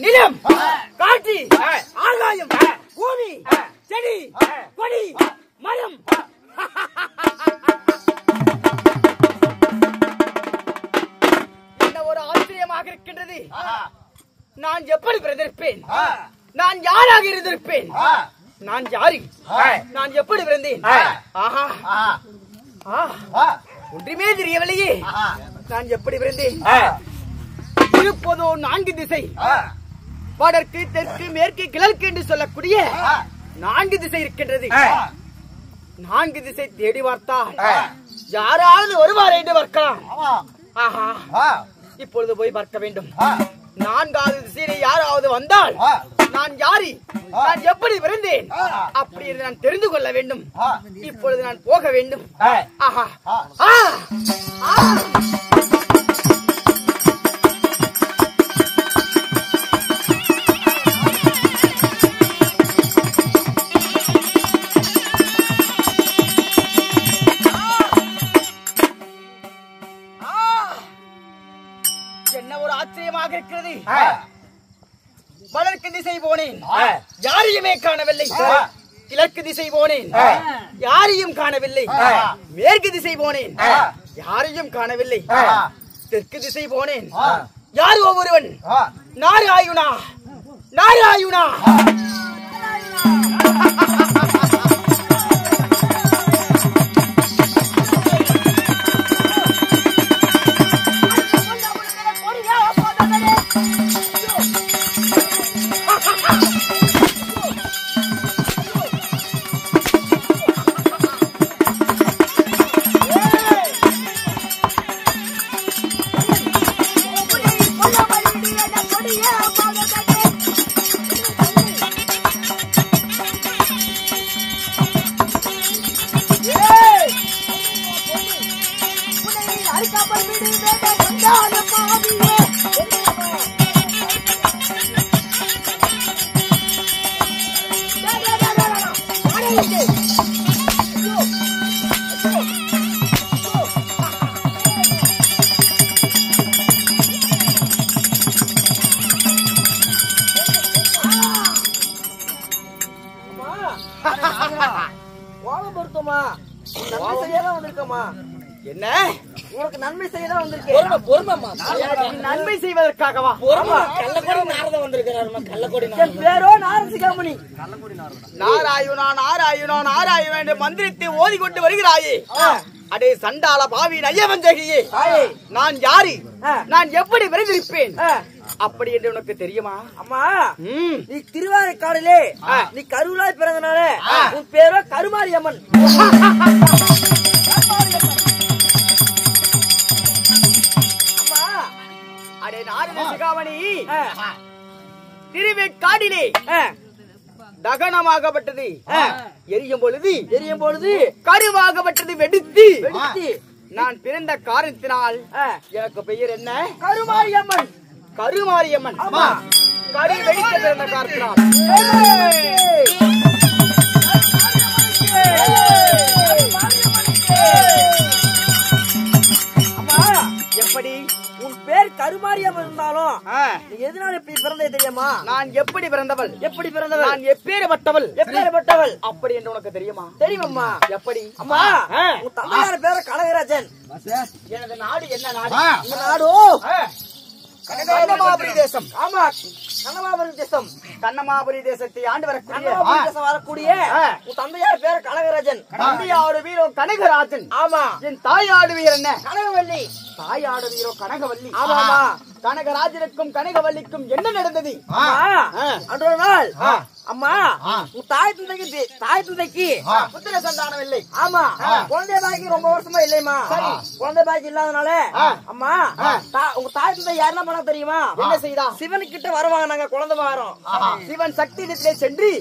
நிலம், காற்று, ஆகாயம், பூமி, செடி, கொடி, மரம். என்ன ஒரு ஆச்சரியமாக இருக்கின்றது. நான் எப்படி பிறந்திருப்பேன்? நான் யாராக இருந்திருப்பேன்? நான் யாரு? நான் எப்படி பிறந்தேன்? ஒன்றுமே தெரியவில்லையே. நான் எப்படி பிறந்தேன்? இருப்பதோ 4 திசை, வடக்கு, தெற்கு, மேற்கு, கிழக்கு என்று சொல்லக்கூடிய 4 திசை இருக்கின்றது. 4 திசை தேடி பார்த்தால் யாராவது வருவார் என்று பார்க்கலாம். இப்பொழுது போய் பார்க்க வேண்டும். 4வது திசையிலே யாராவது வந்தால் நான் யாரு, நான் எப்படி பிறந்தேன் அப்படி என்று நான் தெரிந்து கொள்ள வேண்டும். இப்பொழுது நான் போக வேண்டும். என்ன ஒரு ஆச்சரியமாக இருக்கிறது. வடக்கு திசை போனேன், யாரையுமே காணவில்லை. கிழக்கு திசை போனேன், யாரையும் காணவில்லை. மேற்கு திசை போனேன், யாரையும் காணவில்லை. தெற்கு திசை போனேன், யார் ஒவ்வொருவன்? நாராயணா, நாராயணா. என்ன உனக்கு நன்மை செய்யதான் வந்திருக்கேன். நன்மை செய்வதற்காகவா? பேரோ நாரசிகாமணி. நாராயணா நாராயணா நாராயணா என்று மந்திரத்தை ஓதிக்கொண்டு வருகிறாயே. அடே சண்டால பாவி நயவஞ்சகியே, நான் யாரு, நான் எப்படி விரைந்திருப்பேன் அப்படி என்று உனக்கு தெரியுமா? அம்மா, நீ திருவாரூரிலே நீ கருவலாய் பிறந்தனால உன் பேரோ கருமாரியம்மன். அடே நாரசிகாமணி, திருவேற்காடிலே தகனமாகப்பட்டது எரியும் பொழுது கருவாகப்பட்டது வெடித்து நான் பிறந்த காரணத்தினால் எனக்கு பெயர் என்ன? கருமாரியம்மன். கருமாரியம்மன் கரு வெடித்த பிறந்த காரணத்தினால். எப்படி உன் பேர் கருமாரியம்மன் இருந்தாலும் எதனால இப்படி பிறந்தே தெரியுமா? நான் எப்படி பிறந்தவள்? எப்படி பிறந்தவள்? நான் எப்பேற்பட்டவள்? எப்பேற்பட்டவள் அப்படி என்று உனக்கு தெரியுமா? தெரியுமா? எப்படி? அம்மா, உன் தந்தையார் பேர கனகராஜன். எனது நாடு என்ன நாடு? இந்த நாடு கண்ணமாபுரி தேசம். ஆமா, கண்ணமாபுரி தேசம். கண்ணமாபுரி தேசத்தை ஆண்டு வரக்கூடிய உன் தந்தையார் பேர கனகராஜன். தந்தையாடு வீரோ கனகராஜன். ஆமா. என் தாயாடு வீரர் என்ன? கனகவல்லி. தாயாடு வீரோ கனகவல்லி. ஆமா. கனகராஜனுக்கும் கனகவல்லிக்கும் என்ன நடந்தது? அன்றொரு நாள் அம்மா, உன் தாய் தந்தைக்கு புத்திர சந்தானம் இல்லை. ஆமா, குழந்தை பாக்கி ரொம்ப வருஷமா இல்லையம்மா. குழந்தை பாக்கி இல்லாதனால அம்மா, உங்க தாய் தந்தை யாருன்னா பண்ண தெரியுமா? என்ன செய்தா? சிவன் கிட்ட வருவாங்க, நாங்க குழந்தை வாரோம். சிவன் சக்தி இடத்திலே சென்று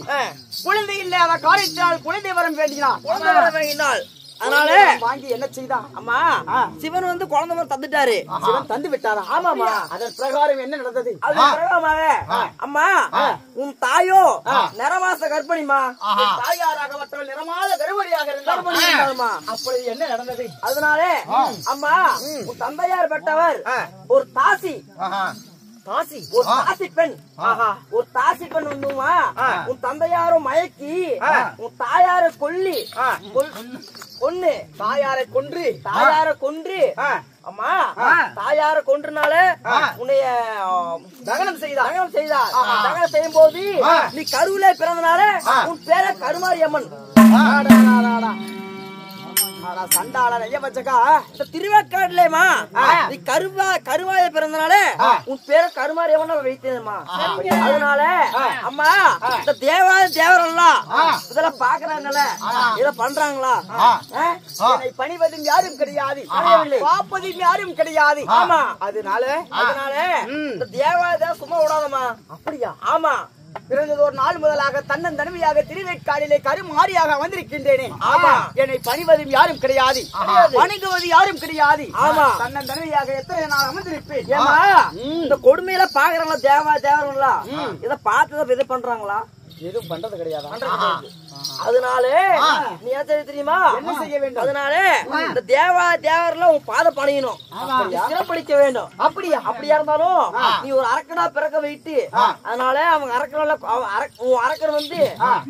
குழந்தை இல்லாத காரியத்தினால் குழந்தை வரம் வேண்டினார். குழந்தை வரம் வேண்டினாள். அதனால வாங்கி என்ன செய்தா? அம்மா, சிவன் வந்து குழந்தை வரம் தந்துட்டாரு. சிவன் தந்து விட்டாரா? ஆமாமா. அதன் பிரகாரம் என்ன நடந்தது? அது பிரகாரமாக அம்மா, உன் தாயோ நிறமாச கர்ப்பிணிமா. தாயாராகப்பட்டவள் நிறமாத கர்ப்பிணியாக இருந்தாலுமா அப்படி என்ன நடந்தது? அதனால அம்மா, உன் தந்தையார் பட்டவர் ஒரு தாசி தாசி ஒரு தாசி பெண் ஒரு தாசி பெண் வந்துமா உன் தந்தையாரும் மயக்கி உன் தாயார கொல்லி கொன்னு தாயாரை கொன்று அம்மா தாயார கொன்றுனால உன்னைய தகனம் செய்தார் தகனம் செய்யும் போது நீ கருவிலே பிறந்தனால உன் பேர கருமாரி அம்மன். சண்டாள நெய்ய பச்சக்கா இந்த திருவேற்காடுலமா நீ கருவாய பிறந்தனால உன் பேரை கருமாரி அம்மன் வைத்தேன்மா. அதனால அம்மா இந்த தேவரெல்லாம் இதெல்லாம் பாக்குறாங்கல்ல இத பண்றாங்களா? என்னை பணிவதும் யாரும் கிடையாது, பார்ப்பதும் யாரும் கிடையாது. ஆமா அதனால இந்த தேவாத சும்மா விடாதம்மா. அப்படியா? ஆமா பிறந்தது ஒரு நாள் முதலாக தன்னன் தனிமையாக திருவேற்காடிலே கருமாரியாக வந்திருக்கின்றேனே. ஆமா என்னை பணிவதும் யாரும் கிடையாது, வணங்குவது யாரும் கிடையாது. ஆமா தன்னன் தனிமையாக எத்தனை நாள் அமர்ந்திருப்பேன். ஏமா இந்த கொடுமையில பாக்குறாங்களா தேவர்களா? இத பார்த்தத இது பண்றாங்களா? எதுவும் பண்றது கிடையாது. அதனால நீ என்ன தெரியுமா என்ன செய்ய வேண்டும்? அதனால இந்த தேவர்ல உன் பாத பணியணும், சிறப்பளிக்க வேண்டும். அப்படியா? அப்படியா இருந்தாலும் நீ ஒரு அரக்கனா பிறக்க வைத்து அதனால அவங்க அரக்கன் வந்து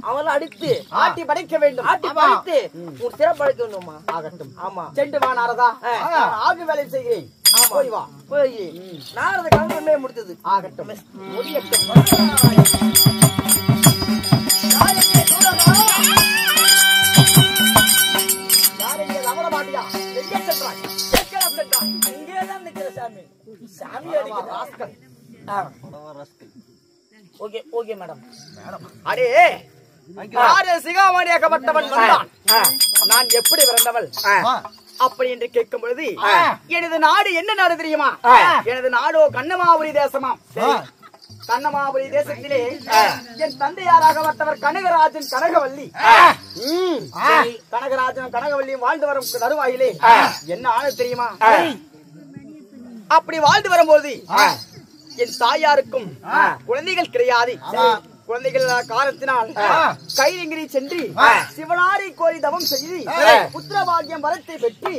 அவங்கள அடித்து ஆட்டி படைக்க வேண்டும். ஆட்டி படைத்து உன் சிறப்பளிக்க வேண்டுமா? ஆகட்டும். ஆமா சென்று வா நாரதா, ஆகு வேலை செய்கிறேன். போய் வா. போய் நாரத கலந்து முடித்தது. ஆகட்டும். சிகாமணியாக்கப்பட்டவன் வந்தான். நான் எப்படி பிறந்தவள் அப்படி என்று கேட்கும் பொழுது எனது நாடு என்ன நாடு தெரியுமா? எனது நாடோ கண்ணமாபுரி தேசமாம். கண்ணமாபுரி தேசத்திலே என் தந்தையாராகப்பட்டவர் கனகராஜன் கனகவல்லி. கனகராஜனும் கனகவல்லியும் வாழ்ந்து வரும் தருவாயிலே என்ன ஆனது தெரியுமா? அப்படி வாழ்ந்து வரும்போது என் தாயாருக்கும் குழந்தைகள் கிடையாது. குழந்தைகள் காரணத்தினால் கைலிங்கிரி சென்று சிவனாரை கோரி தவம் செய்து புத்திரபாகியம் வரத்தை பெற்று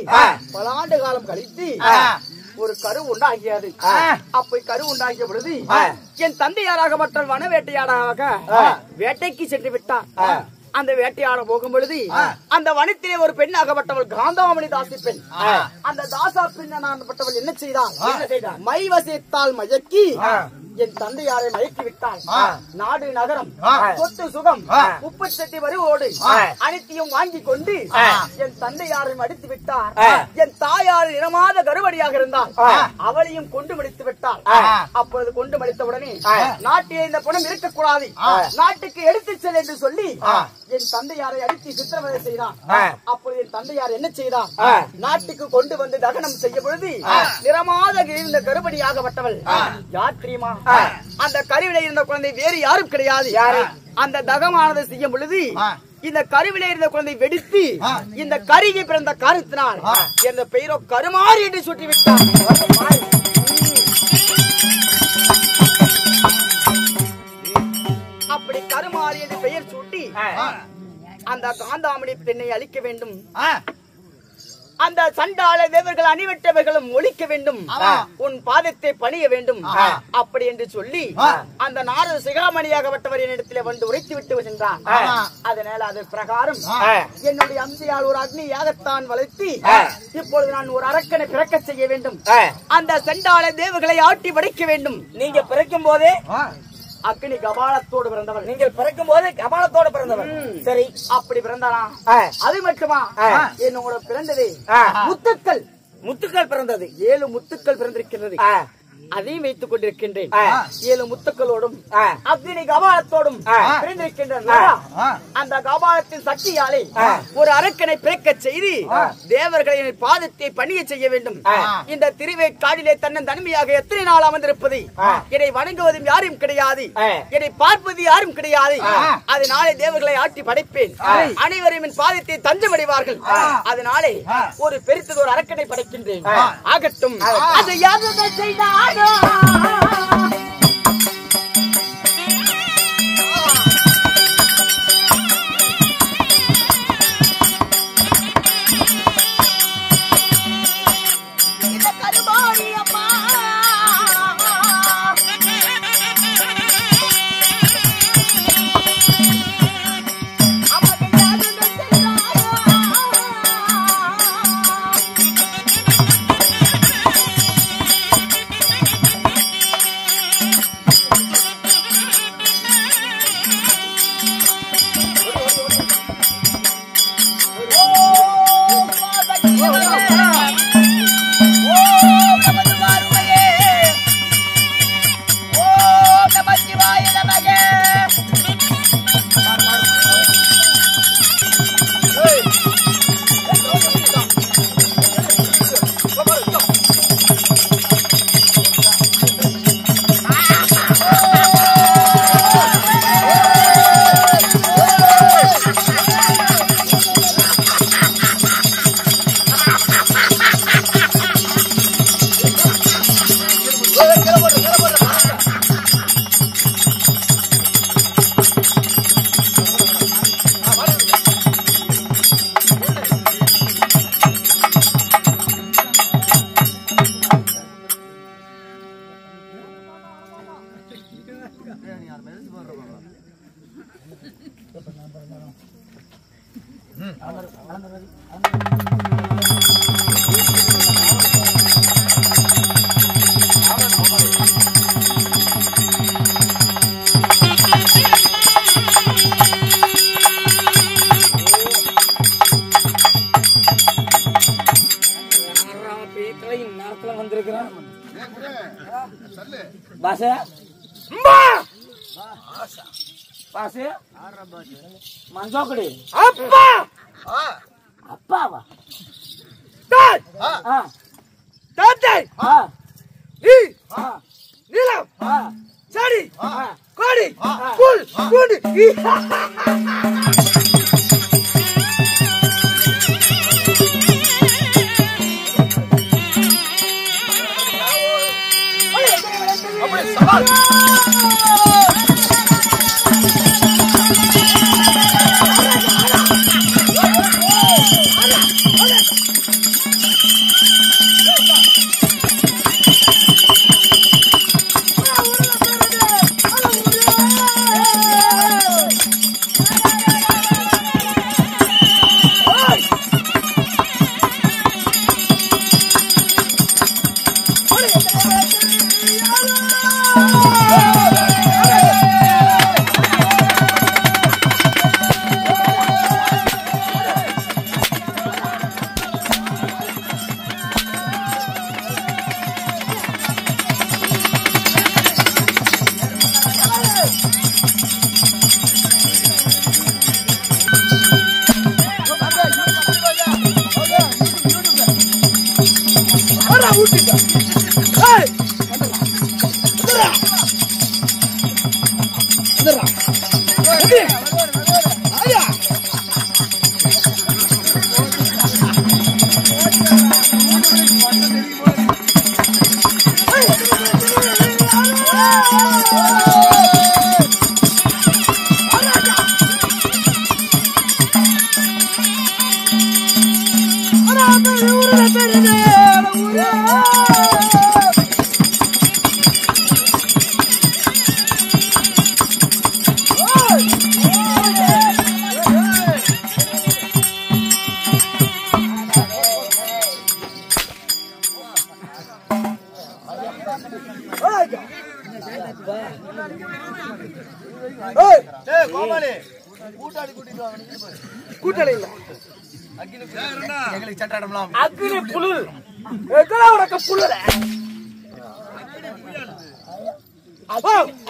பல ஆண்டு காலம் கழித்து ஒரு கரு உண்டாகியது. அப்படி கரு உண்டாகிய பொழுது என் தந்தையாராகப்பட்ட வன வேட்டையாடாக வேட்டைக்கு சென்று விட்டார். அந்த வேட்டையாட போகும் பொழுது அந்த வனத்திலே ஒரு பெண் ஆகப்பட்டவள் காந்தாமணி தாசி பெண். அந்த தாசா பெண்ணானப்பட்டவள் என்ன செய்தாள்? மை வசித்தால் மயக்கி என் தந்தையாரை மயக்கி விட்டாள். நாடு நகரம் சொத்து சுகம் உப்பு சட்டி வருவோடு அனைத்தையும் வாங்கி கொண்டு என் தந்தையாரை அடித்து விட்டார். என் தாயார் இனமாத கருவடியாக இருந்தால் அவளையும் கொண்டு மடித்து விட்டாள். அப்பொழுது கொண்டு மடித்தவுடனே நாட்டிலே இந்த குணம் இருக்கக்கூடாது, நாட்டுக்கு எடுத்துச் செல் என்று சொல்லி என் தந்தையாரை அடித்து சித்திரவதை செய்தான். அப்பொழுது என் தந்தையார் என்ன செய்தார்? நாட்டுக்கு கொண்டு வந்து தகனம் செய்ய பொழுது நிறமாத இருந்த கருவடியாகப்பட்டவள் யார் தெரியுமா? அந்த கருவிலே இருந்த குழந்தை வேறு யாரும் கிடையாது. அந்த தகமானதை செய்யும் பொழுது இந்த கருவிலே இருந்த குழந்தை வெடித்து இந்த கருவி பிறந்த காரணத்தினால் என்ற பெயரோ கருமாரி என்று சுட்டிவிட்டார். அப்படி கருமாரி என்று பெயர் சூட்டி அந்த காந்தாமணி பெண்ணை அழிக்க வேண்டும். அந்த சண்டாள தேவர்கள் அணிவட்டவர்களும் ஒழிக்க வேண்டும், உன் பாதத்தை பணிய வேண்டும் அப்படி என்று சொல்லி அந்த நாரத சிகாமணியாகப்பட்டவர் என்னிடத்திலே வந்து உரைத்து விட்டு சென்றார். அதனால அது பிரகாரம் என்னுடைய அம்சையால் ஒரு அக்னி யாகத்தான் வளர்த்தி இப்பொழுது நான் ஒரு அரக்கனை பிறக்க செய்ய வேண்டும். அந்த சண்டாள தேவர்களை ஆட்டி படைக்க வேண்டும். நீங்க பிறக்கும் போதே அக்னி கபாலத்தோடு பிறந்தவர். நீங்கள் பிறக்கும் போது கபாலத்தோடு பிறந்தவர். சரி அப்படி பிறந்தானா? அது மட்டுமா? என்னோட பிறந்தது முத்துக்கள் பிறந்தது. 7 முத்துக்கள் பிறந்திருக்கிறது. அதையும் வைத்துக் கொண்டிருக்கின்றேன். 7 முத்துக்களோடும் அக்னி கபாலத்தோடும் பிறந்திருக்கின்றன. அந்த கபாலத்தின் சக்தியாலே ஒரு அரக்கனை பிறக்க செய்து தேவர்களை பாதத்தை பணிய செய்ய வேண்டும். இந்த திருவேற்காடிலே தன்னன் தனிமையாக எத்தனை நாள் அமர்ந்திருப்பது? என்னை வணங்குவதும் யாரும் கிடையாது, என்னை பார்ப்பது யாரும் கிடையாது. அதனாலே தேவர்களை ஆட்டி படைப்பேன், அனைவரும் என் பாதத்தை தஞ்சமடைவார்கள். அதனாலே ஒரு பெருத்தது ஒரு அரக்கனை படைக்கின்றேன். ஆகட்டும். அதை யாரு செய்தார்? மஞ்சோக்கடி அப்பா அப்பாவா தாத்தை நீலம் சரி கோடி புல் பூண்டு அப்படி சவால்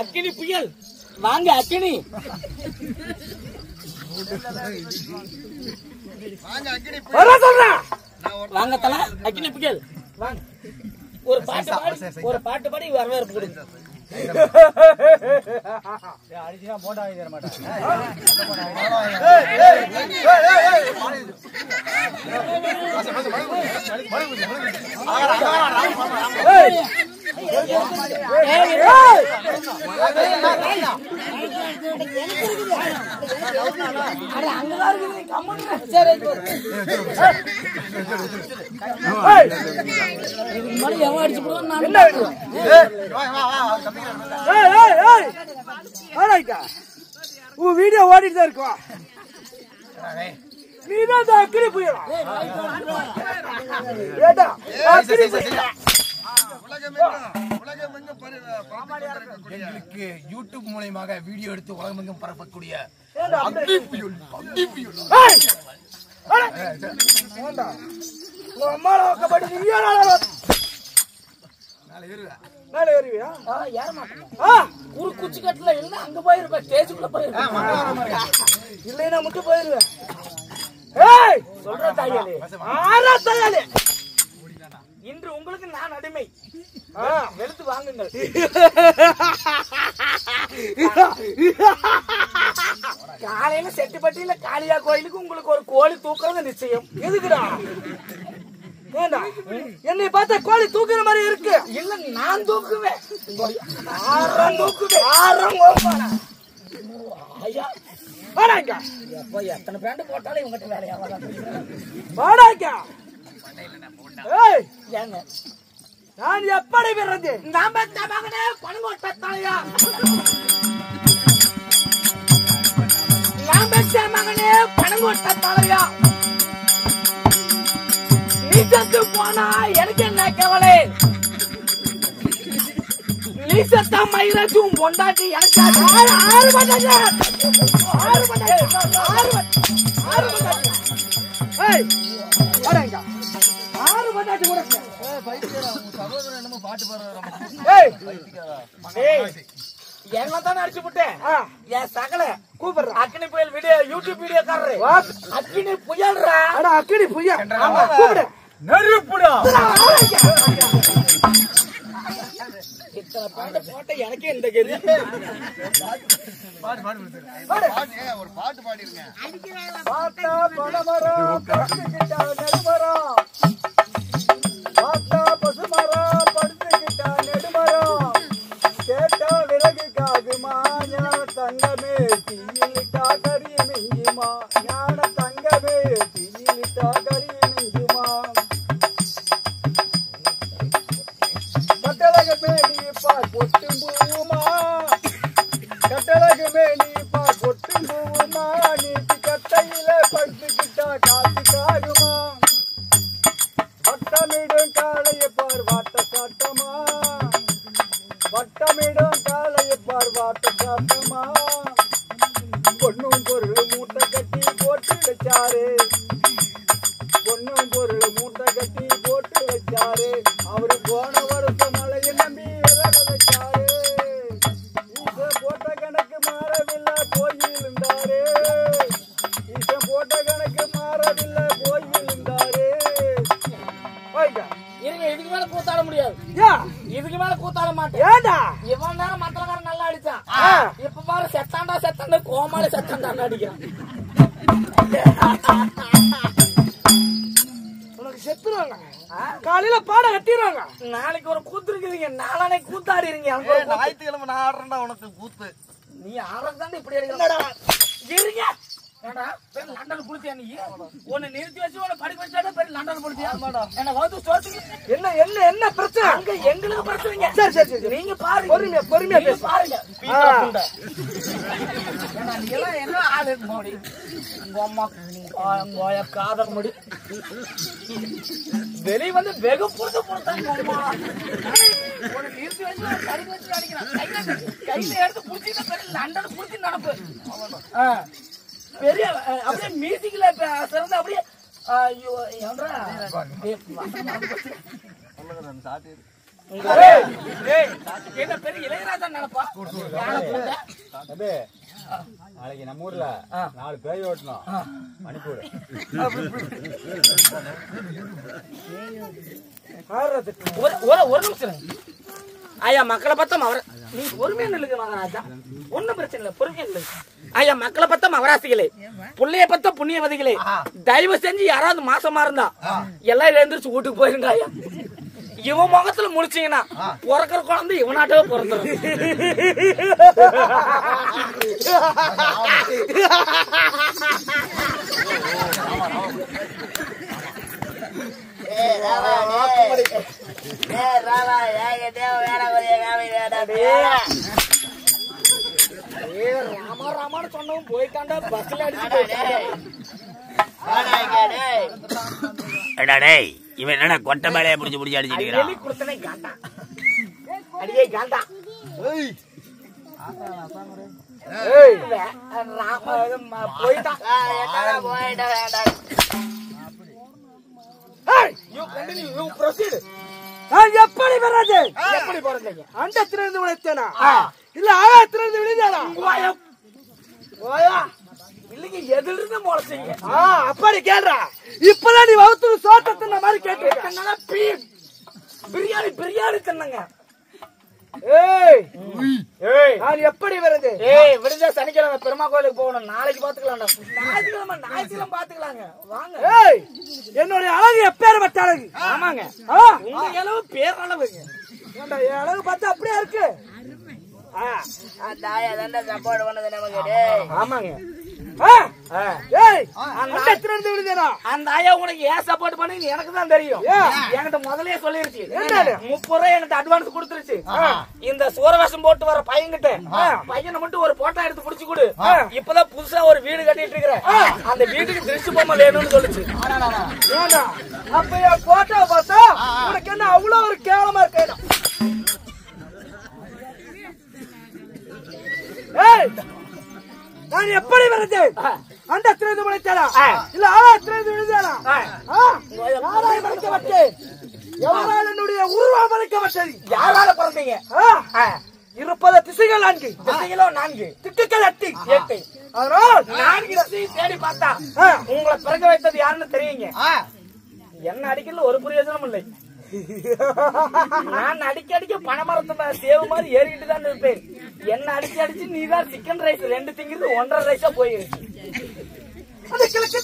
அக்கினி புயல் வாங்க அக்கினி வாங்க தல அக்கினி புயல் வாங்க ஒரு பாட்டு பாடி வரவேற்பு கொடுங்க அடிச்சுனா போட்டா தர மாட்டேன் வீடியோ ஓடிட்டு தான் இருக்கும். நீதான் அக்கினி புயல் எங்களுக்கு யூடியூப் மூலமாக வீடியோ எடுத்து உலகமெங்கும் பரப்பக்கூடிய ஒரு குச்சி கட்டுல இல்ல அங்க போயிருப்பேன் ஸ்டேஜுக்குள்ள போயிருப்பேன் இல்லைன்னா மட்டும் போயிருவேன். சொல்ற தாயாலே இன்று உங்களுக்கு நான் அடிமை வெளுத்து வாங்குங்கள். காலையில செட்டிப்பட்டியில காளியா கோயிலுக்கு உங்களுக்கு ஒரு கோழி தூக்குறது நிச்சயம். எதுக்குடா என்னை பார்த்தா கோழி தூக்குற மாதிரி இருக்கு. இல்ல நான் தூக்குவேன். ஐயா வாடாங்க எத்தனை பேண்ட் போட்டாலும் இவங்கிட்ட வேலையா வாடாங்க. ஏங்க நான் எப்படி வர்றது? நான் பெற்ற மகனே பணங்கொட்ட தலையா, நான் பெற்ற மகனே பணங்கொட்ட தலையா, நீ செத்து போனா எனக்கு என்ன கவலை? நீ செத்தா மயிலாச்சும் பொண்டாட்டி எனக்கு ஆறு பண்ணாங்க, ஆறு பண்ணாங்க, ஆறு பண்ணாங்க. ஏய் வரேங்க, ஆறு பண்ணாட்டி கூட சகோதரன் என்னமோ பாட்டு பாடுறாரு. ஏய் என்னதான் அடிச்சு விட்டேன். என் சகல கூப்பிடுற அக்கினி புயல் வீடியோ யூடியூப் வீடியோ காரரு அக்கினி புயல்ரா. அட அக்கினி புயல் கூப்பிடு. நெருப்புடா. இத்தனை பாட்டு போட்ட எனக்கே இந்த கேள்வி. ஒரு பாட்டு பாடிருங்க. பாத்தா பனமரம் படுத்துக்கிட்டா நெடுமரம், பாத்தா பசுமரம் படுத்துக்கிட்டா நெடுமரம், கேட்டா விறகு காகுமா ஞான தங்கமே தீயிலிட்டா கறி மிஞ்சுமா, ஞான தங்கமே தீயிலிட்டா கறி மிஞ்சுமா, கட்டழகமே நீ பார் பொட்டும் பூவுமா, கட்டழகமே நீ பார் பொட்டும் பூவுமா, நீட்டி கட்டையில படுத்துக்கிட்டா காசு காகுமா, வட்டமிடும் காளைய பார் வாட்ட சாட்டமா, வட்டமிடும் காளைய பார் வாட்ட சாட்டமா, பொண்ணும் பொருள் மூட்டை கட்டி போட்டு வச்சாரு, பொண்ணும் பொருள் மூட்டை கட்டி போட்டு வச்சாரு, அவரு போன வருஷம் மழையை நம்பி வச்சாரு, ஈசன் போட்ட கணக்கு மாறவில்லை போயிருந்தாரு, ஈசன் போட்ட கணக்கு மாறவில்லை போயிருந்தாரு. இருங்க, இதுக்கு மேல கூத்தாட முடியாது, இதுக்கு மேல கூத்தாட மாட்டேன். ஏண்டா இவன் நேரம் மத்தக்காரன் நல்லா அடிச்சான், இப்ப பாரு செத்தாண்டா செத்தாண்டா கோமாளி செத்தாண்டா அடிக்கிறான். உனக்கு செத்துருவாங்க, காலையில பாட கட்டிடுவாங்க, நாளைக்கு ஒரு கூத்து இருக்குதுங்க, நாளைக்கு கூத்தாடிருங்க. ஞாயிற்றுக்கிழமை நான் ஆடுறேன்டா உனக்கு கூத்து. நீ ஆடுறதுதான் இப்படி அடிக்கிறா. இருங்க லண்டன் குளிச்சியா நீ? உன்னை நிறுத்தி வச்சு உன்னை படிக்க வச்சா பெரிய லண்டன் குளிச்சியா? என்ன வந்து சோத்துக்கு என்ன என்ன என்ன பிரச்சனை? அங்க எங்களுக்கு பிரச்சனைங்க. சரி சரி சரி, நீங்க பாருங்க, பொறுமையா பொறுமையா பேச பாருங்க. நீ எல்லாம் என்ன ஆளு மோடி, உங்க அம்மா உங்க காதல் முடி வெளியே வந்து வெகு பொறுத்து பொறுத்தாங்க. உன்னை நிறுத்தி வச்சு படிக்க வச்சு அடிக்கிறான், கையில எடுத்து குளிச்சுன்னா பெரிய லண்டன் குளிச்சு நடப்பு பெரிய அப்படியே மியூசிக்ல சிறந்த அப்படியே என்ன பெரிய இளையராஜா நினைப்பா. நாளைக்கு நம்ம ஊர்ல 4 பேய் ஓட்டணும் மணிப்பூர். ஒரு நிமிஷம் ஐயா, மக்களை பத்தம் அவர் நீ பொறுமையா நில்லுங்க மகாராஜா, ஒன்னும் பிரச்சனை இல்லை, பொறுமையா நில்லுங்க. ஐயா, மக்களை பத்த மகராசிகளே, புள்ளைய பத்த புண்ணியவதிகளே, தயவு செஞ்சு யாராவது மாசமா இருந்தா எல்லாம் எழுந்திரிச்சு வீட்டுக்கு போயிருங்க. ஐயா, இவன் முகத்துல முடிச்சீங்கன்னா பிறக்கிற குழந்தை இவனாட்டவே பிறந்துடும். ராமா ராமான்னு சொன்னவன் போயிட்டாண்டா, பஸ்ல அடிச்சு இவன் என்னடா கொட்டை மேலையா புடிச்சு புடிச்சு அடிச்சுட்டு கொடுத்தனே காண்டா அடியே காண்டா. போயிட்டான். எப்படி வர்றது? எப்படி போறது? அண்டத்திலிருந்து உழைத்தேனா இல்ல ஆழத்திலிருந்து விழுந்தானா? இல்லைங்க, எதுல இருந்து முளைச்சீங்க? அப்படி கேள்றா. இப்பதான் நீ வகுத்து சோத்த தின்ன மாதிரி கேட்டு பிரியாணி பிரியாணி தின்னங்க. நான் எப்படி வருது? விடுஞ்சா சனிக்கிழமை பெருமா கோயிலுக்கு போகணும், நாளைக்கு பாத்துக்கலாம். ஞாயிற்றுக்கிழமை பாத்துக்கலாங்க, வாங்க. என்னுடைய அழகு எப்பேற்பட்ட அழகு? ஆமாங்க, உங்க அளவு பேர் அளவுங்க. என் அழகு பார்த்தா அப்படியே இருக்கு. ஆமாங்க, அந்த ஆயா உனக்கு ஏன் சப்போர்ட் பண்ணி எனக்கு தான் தெரியும். என்கிட்ட முதலே சொல்லிருச்சு. 30 ரூபாய் என்கிட்ட அட்வான்ஸ் கொடுத்துருச்சு. இந்த சூரவேஷம் போட்டு வர பையன்கிட்ட பையனை மட்டும் ஒரு போட்டோ எடுத்து புடிச்சு கொடு. இப்பதான் புதுசா ஒரு வீடு கட்டிட்டு இருக்கிறேன். அந்த வீட்டுக்கு திருச்சி பொம்மை வேணும்னு சொல்லுச்சு. அப்ப என் போட்டோ பார்த்தா உனக்கு என்ன அவ்வளவு ஒரு கேவலமா இருக்கேன். நான் எப்படி வரைஞ்சேன்? அந்த திரைந்து முளைத்தாரா இல்ல திரைந்து விழுந்தாரா? யாரால் மறைக்கப்பட்டேன்? எவரால் என்னுடைய உருவம் மறைக்கப்பட்டது? யாரால பிறந்தீங்க? இருப்பது திசைகள் 4. திசைகளோ 4, திக்குகள் 8. அதனால் 4 திசையை தேடி பார்த்தா உங்களை பிறக்க வைத்தது யாருன்னு தெரியுங்க. என்ன அடிக்கல ஒரு பிரயோஜனம் இல்லை. நான் அடிக்க பணமரத்தை சேவு மாதிரி ஏறிக்கிட்டு தான் இருப்பேன். என்ன அடிச்சு நீதான் சிக்கன் ரைஸ் 2 திங்கிறது 1.5 ரைஸா போயிருக்கு. அது கிழக்கு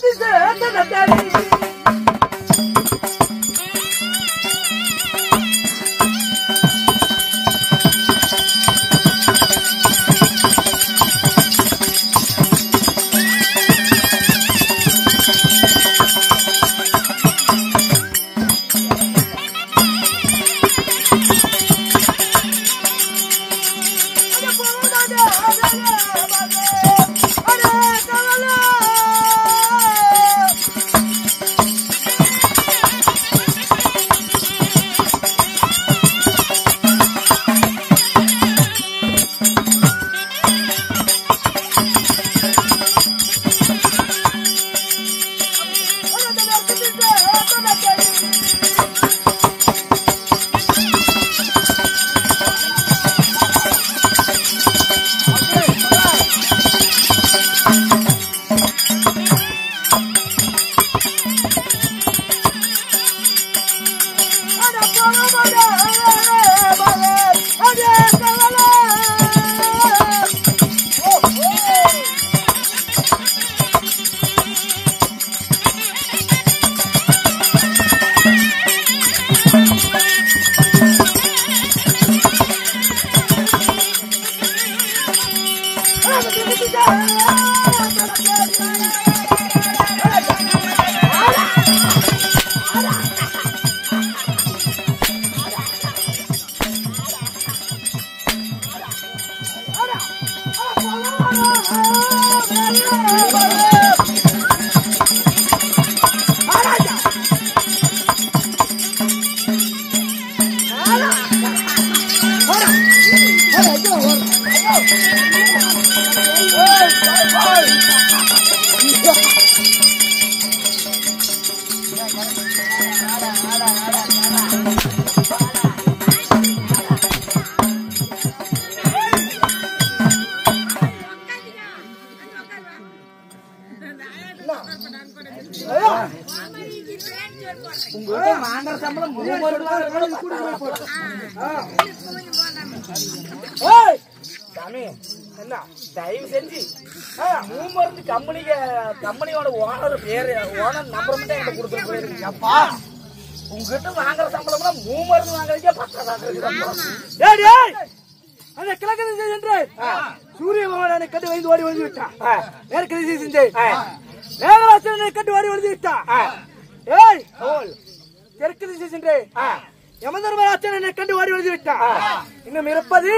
தயவு செஞ்சு மூமருந்து கம்பெனியோட ஓனர் பேரு ஓனர் நம்பர் மட்டும் என்கிட்ட கொடுத்துட்டு போயிருக்கீங்கப்பா. உங்ககிட்ட வாங்குற சம்பளம்னா மூமருந்து வாங்குறதுக்கே 10,000. அந்த கிழக்கு சென்று சூரிய பகவானை கண்டு வைந்து ஓடி வந்து விட்டான். மேற்கு திசை சென்று மேகராசனை கண்டு ஓடி வந்து விட்டான். தெற்கு திசை சென்று யமதர்மராஜன் என்னை கண்டு ஓடி வந்து விட்டான். இன்னும் இருப்பது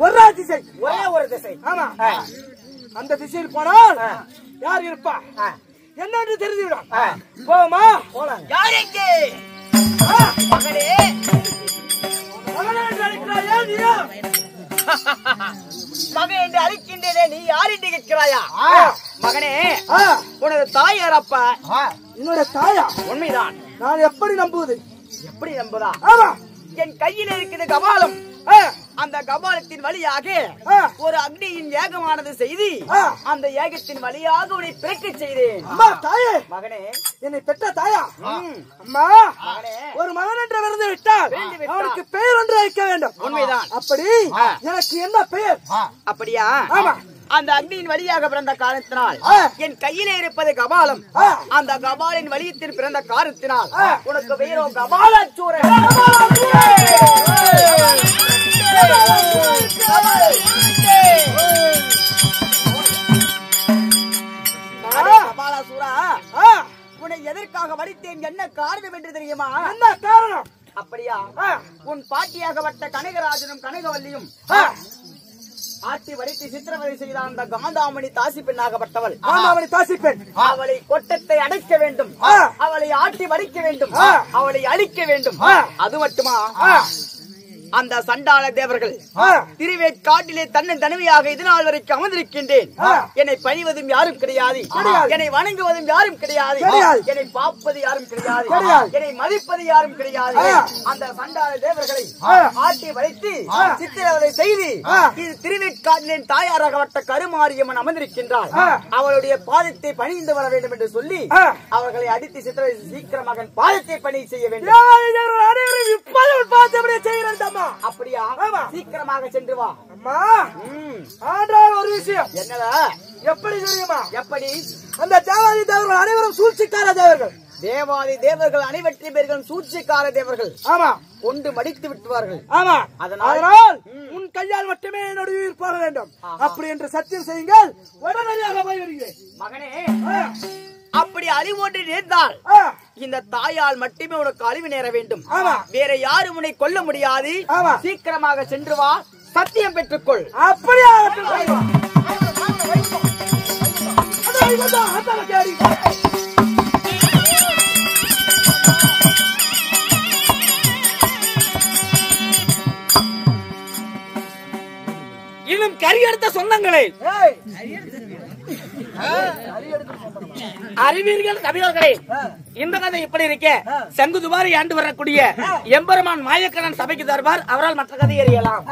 ஒரே திசை, ஒரே ஒரு திசை. ஆமா, அந்த திசையில் போனால் யார் இருப்பா என்னன்னு தெரிஞ்சுவிடும். போமா போலாம். யார் எங்கே மகனே? மகன் என்று அழைக்கின்றேனே, நீ யார் என்று கேட்கிறாயா? மகனே, உனது தாய் யாரப்பா? என்னோட தாயா? உண்மைதான். நான் எப்படி நம்புவது? எப்படி நம்புதா? ஆமா, என் கையில் இருக்குது கபாலம். அந்த கபாலத்தின் வழியாக ஒரு அக்னியின் ஏகமானது செய்து அந்த ஏகத்தின் வழியாக உன்னை பிறக்க செய்தேன். அம்மா தாயே, மகனே, என்னை பெற்ற தாயா? அம்மா, ஒரு மகன் என்று விருந்து விட்டால் அவனுக்கு பெயர் ஒன்று வைக்க வேண்டும். உண்மைதான். அப்படி எனக்கு என்ன பெயர்? அப்படியா? ஆமா. அந்த அக்னியின் வழியாக பிறந்த காரணத்தினால் என் கையிலே இருப்பது கபாலம். அந்த கபாலின் வழியத்தில் பிறந்த காரணத்தினால் உனக்கு பெயரோ கபாலச்சூரன். மறித்தேன் என்ன காரணம் என்று தெரியுமா? என்ன காரணம்? அப்படியா? உன் பாட்டியாகப்பட்ட கனகராஜனும் கனகவல்லியும் ஆட்டி வடித்து சித்திரவதை செய்த அந்த காந்தாமணி தாசி பெண்ணாகப்பட்டவள். காந்தாமணி தாசி பெண். அவளை கொட்டத்தை அடைக்க வேண்டும், அவளை ஆட்டி வடிக்க வேண்டும், அவளை அழிக்க வேண்டும். அது மட்டுமா, அந்த சண்டாள தேவர்கள் திருவேற்காட்டிலே தன்னன் தனிமையாக இதனால் வரைக்கும் அமர்ந்திருக்கின்றேன். என்னை பணிவதும் யாரும் கிடையாது, என்னை வணங்குவதும் யாரும் கிடையாது, என்னை பார்ப்பது யாரும் கிடையாது, என்னை மதிப்பது யாரும் கிடையாது. அந்த சண்டாள தேவர்களை ஆட்டி வளைத்து சித்திரவதை செய்து இது திருவேற்காட்டிலே தாயாராகப்பட்ட கருமாரியம்மன் அமர்ந்திருக்கின்றாள். அவளுடைய பாதத்தை பணிந்து வர வேண்டும் என்று சொல்லி அவர்களை அடித்து சித்திரவதை சீக்கிரமாக பாதத்தை பணி செய்ய வேண்டும். அப்படியா? சீக்கிரமாக சென்று வா. அம்மா ஆண்டாள் ஒரு விஷயம். என்னடா? எப்படி தெரியுமா? எப்படி? அந்த தேவாதி தேவர்கள் அனைவரும் சூழ்ச்சிக்கார தேவர்கள். தேவாதி தேவர்கள் அனைவற்றை பேர்கள் சூழ்ச்சிக்கார தேவர்கள். ஆமா, கொண்டு மடித்து விட்டுவார்கள். ஆமா, அதனால் உன் கையால் மட்டுமே என்னுடைய உயிர் போக வேண்டும். அப்படி என்று சத்தியம் செய்யுங்கள். உடனடியாக போய் வருகிறேன். மகனே, அப்படி அழிவோன்று நேர்ந்தால் இந்த தாயால் மட்டுமே உனக்கு அழிவு நேர வேண்டும். வேற யாரும் உன்னை கொல்ல முடியாது. சீக்கிரமாக சென்று வா, சத்தியம் பெற்றுக்கொள். அப்படியா? இன்னும் கரியெடுத்த சொந்தங்களே, அறிவீர்கள் தமிழர்களே, இந்த கதை இப்படி இருக்க சங்கு துபாரி ஆண்டு வரக்கூடிய எம்பெருமான் மாயக்கண்ணன் சபைக்கு தருவார். அவரால் மற்ற கதை எறியலாம்.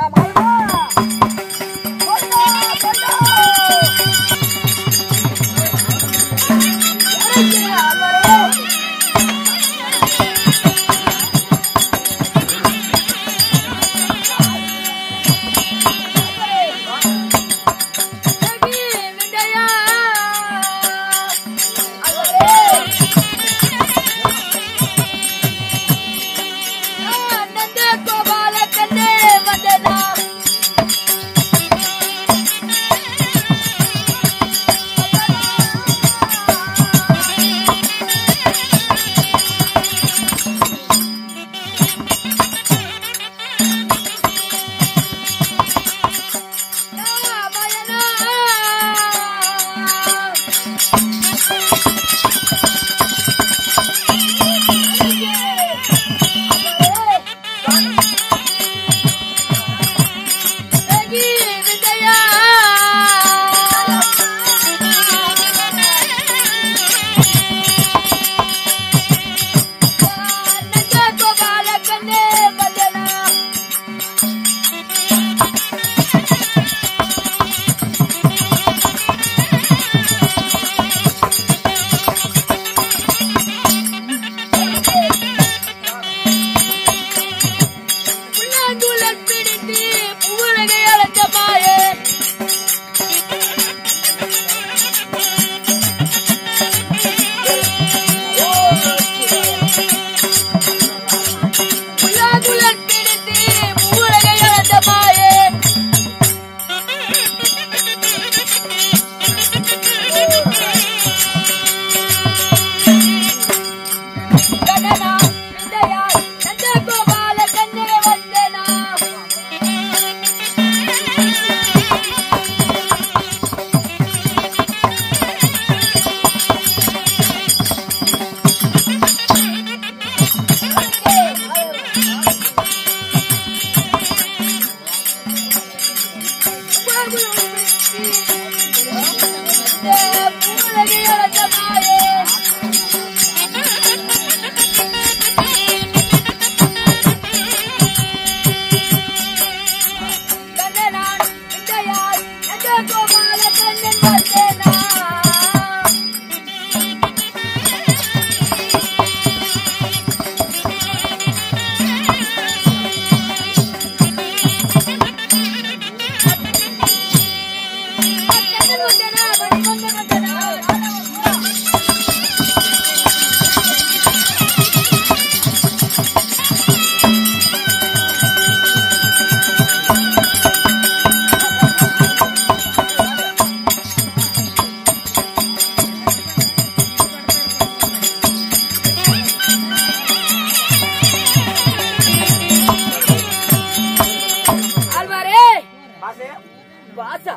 பாசா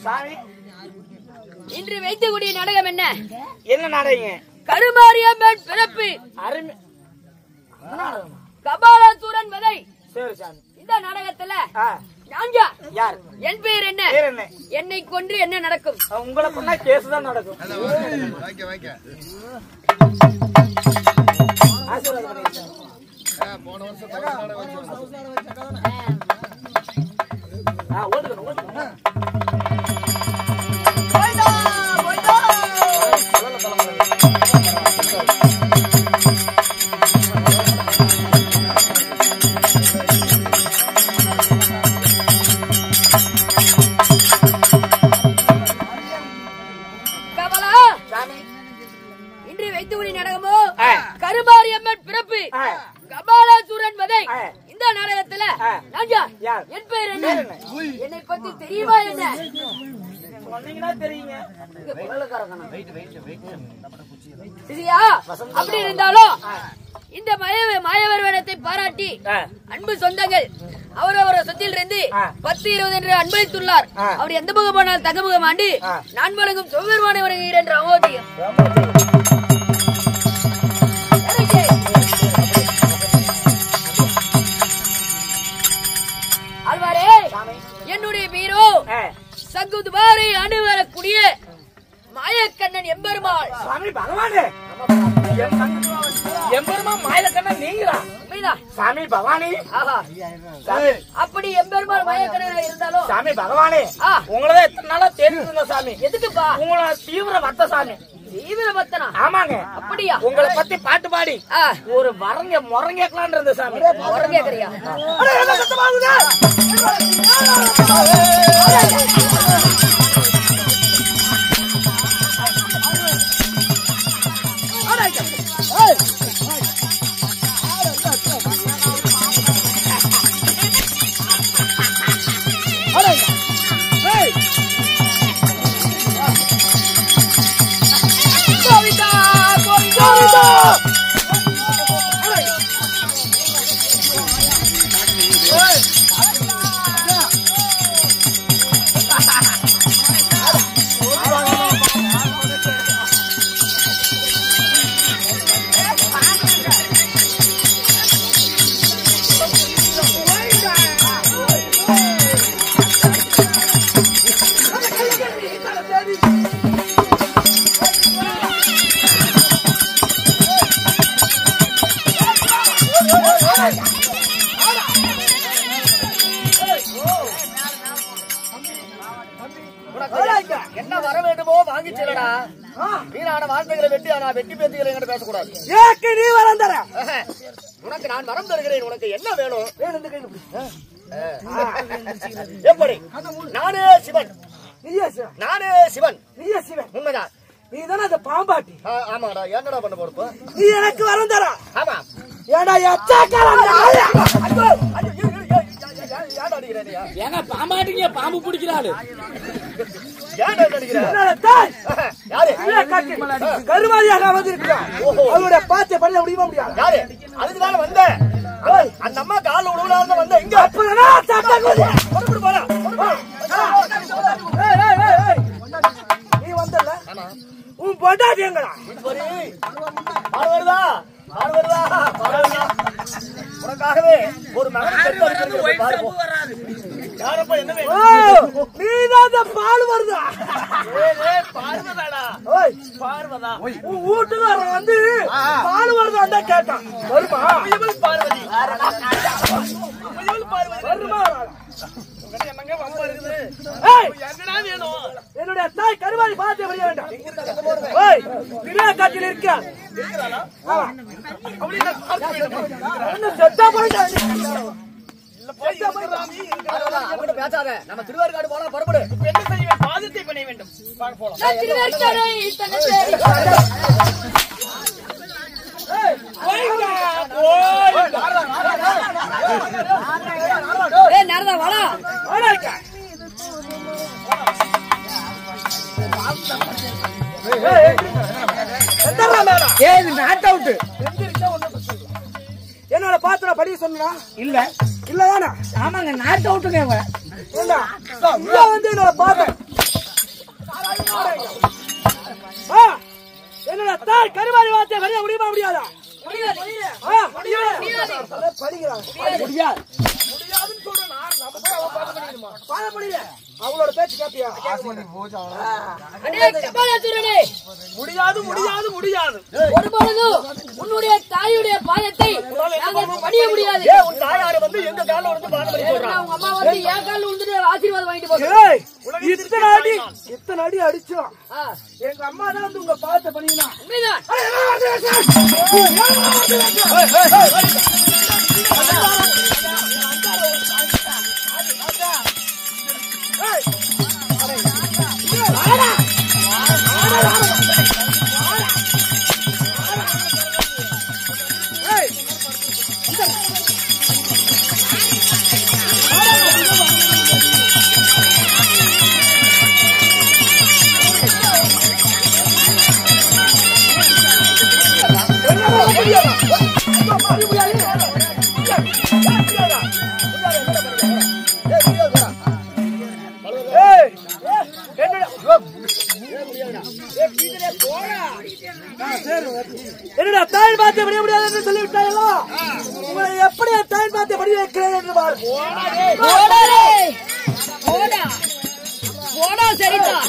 சாமி இன்று வைத்துக்கூடிய நாடகம் என்ன? என்ன நாடகங்க? கருமாரியம்மன் பிறப்பு அருமை. கபாலசூரன் வதை. சரி சாமி. இந்த நாடகத்துல ஆ, நான் யார்? யார்? என் பெயர் என்ன? பேர் என்ன? என்னை கொன்று என்ன நடக்கும்? உங்களை கொண்டா கேஸ் தான் நடக்கும். வாங்க வாங்க ஆசீர்வாதம் பண்ணுங்க. போன வருஷம் தமிழ்நாடு வச்சு ஓடுங்க ஓடுங்க. போய்டா போய்டா. கபாலா சாமி. இன்று வைத்துக்கூடிய நாடகமோ கருமாரியம்மன் பிறப்பு கபாலசூரன் வதை. இந்த நாடகத்துல நான் யார்? யார்? என் பெயர் என்ன? என்னை பத்தி தெரியுமா என்ன? சொன்னீங்கன்னா தெரியுங்க. சரியா? அப்படி இருந்தாலும் இந்த மாயவர் வேடத்தை பாராட்டி அன்பு சொந்தங்கள் அவரவர் சொத்தில் இருந்து 10-20 என்று அன்பளித்துள்ளார். அவர் எந்த முகம் போனால் தகமுகம் ஆண்டு நான் வழங்கும் சொவ்வெருமானை வருகிறேன் என்று அமோதியம். ஆழ்வாரே, என்னுடைய பீரோ சங்குதுபாரை ஆண்டு வரக்கூடிய மாயக்கண்ணன் எம்பெருமாள். சாமி பகவானே. எம்பெருமான் மாயக்கண்ணன் நீங்களா? உண்மைதான் சாமி பகவானே. ஆஹா. அப்படி எம்பெருமாள் மாயக்கண்ணனா இருந்தாலும் சாமி பகவானே, உங்களதான் எத்தனை நாளா தேடிட்டு சாமி. எதுக்குப்பா? உங்களோட தீவிர பக்த சாமி. தீவிர பக்தனா? ஆமாங்க. அப்படியா? உங்களை பத்தி பாட்டு பாடி ஒரு முறம் கேட்கலான் இருந்த சாமி. முறம் கேக்குறியா? என்ன வர வேண்டுமோ வாங்கி செல்லடா. வீணான வார்த்தைகளை வெட்டி பேசுகிறேன் என்று பேசக்கூடாது. நீ வரம் தர. உனக்கு நான் வரம் தருகிறேன். உனக்கு என்ன வேணும்? எப்படி? நானே சிவன். நானே சிவன். நீயே சிவன். உண்மைதான். நீ தானே அந்த பாம்பாட்டி. ஆமாடா. என்னடா பண்ண போறப்ப? நீ எனக்கு வரம் தர. ஆமா. ஏடா எச்சாக்காரன். ஏங்க பாம்பாட்டிங்க பாம்பு பிடிக்கிறாரு. கருமாதியாக வந்திருக்கிறார். அவருடைய பாத்தை பண்ண முடியுமா முடியாது? யாரு? அதுக்குதான வந்த அந்த அம்மா கால உடவுல வந்த இங்க நீ வந்தல உன் பொண்டாட்டி எங்கடா? வருதா உனக்காகவே ஒரு மகன் யாரப்ப என்ன நீதான் பால் வருதா? பார்வதாடா. பார்வதா உன் வீட்டுக்காரன் வந்து பால் வருதான்னு கேட்டான். வருமா? பார்வதி வருமா? என்னுடைய தாய் கருவாதி பார்த்து வர வேண்டாம். திருநாக்காட்டில் இருக்க பேசாத. நம்ம திருவாரூர் போனா புறப்படு. என்ன செய்ய? பாதத்தை பண்ண வேண்டும். என்னோட பாத்திரம் படி சொன்னா இல்ல இல்லதானா? ஆமாங்க. நாட் அவுட்டுங்க. இங்க வந்து என்னோட பார்த்தேன் என்னோட தாய் கருமாரி வார்த்தை வரைய முடியுமா முடியாதா? அவளோட பேச்சு கேப்பியா? முடியாது முடியாது முடியாது. ஒருபொழுதும் உன்னுடைய தாயுடைய பாதத்தை நாங்கள் பணிய முடியாது. உன் தாயாரு வந்து எங்க கால வந்து பாதம் பண்ணி சொல்றாங்க. உங்க அம்மா வந்து என் காலில் விழுந்துட்டு ஆசீர்வாதம் வாங்கிட்டு போறாங்க. இத்தனை அடி அடிச்சோம். எங்க அம்மா தான் வந்து உங்க பாதத்தை பண்ணினா உண்மைதான். என்னடா தாய் பாத்திய படிய முடியாது என்று சொல்லிவிட்டாயோ? உங்களை எப்படி தாய் பாத்திய படிய வைக்கிறேன் என்று பாரு. போடா சரிதான்.